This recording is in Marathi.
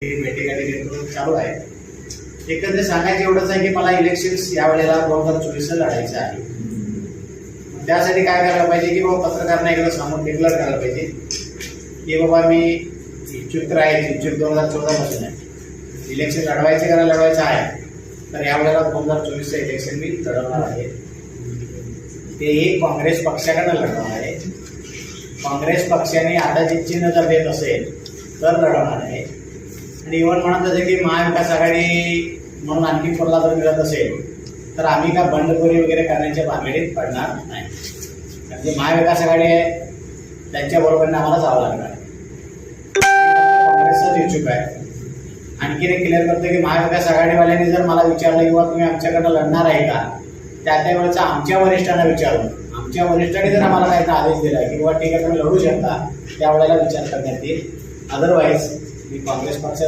भेटीगाठी चालू आहे. एकंदरीत सांगायचं एवढंच आहे की मला इलेक्शन्स यावेळेला 2024 लढायचं आहे. त्यासाठी काय करायला पाहिजे की बाबा पत्रकारांना एकदा समोर डिक्लेअर करायला पाहिजे की बाबा मी इच्छुक तर आहे, इच्छुक 2014 पासून आहे. इलेक्शन लढवायचं आहे तर यावेळेला 2024चं इलेक्शन मी लढवणार आहे. ते एक काँग्रेस पक्षाकडनं लढवणार आहे. काँग्रेस पक्षाने आता जे चिन्ह जर देत असेल तर लढवणार आहे. आणि इव्हन म्हणत असेल की महाविकास आघाडी म्हणून आणखी कोणाला जर मिळत असेल तर आम्ही का बंडखोरी वगैरे करण्याच्या भानगडीत पडणार नाही. कारण जे महाविकास आघाडी आहे त्यांच्याबरोबर आम्हाला जावं लागणार आहे. काँग्रेसचाच इच्छुक आहे. आणखीन एक क्लिअर करतो की महाविकास आघाडीवाल्यांनी जर मला विचारलं किंवा तुम्ही आमच्याकडनं लढणार आहे का, त्यावेळेचा आमच्या वरिष्ठांना विचारून आमच्या वरिष्ठांनी जर आम्हाला काही आदेश दिला की बाबा ठीक आहे तुम्ही लढू शकता, त्यावेळेला विचार करण्यात येईल. अदरवाईज मी काँग्रेस पक्ष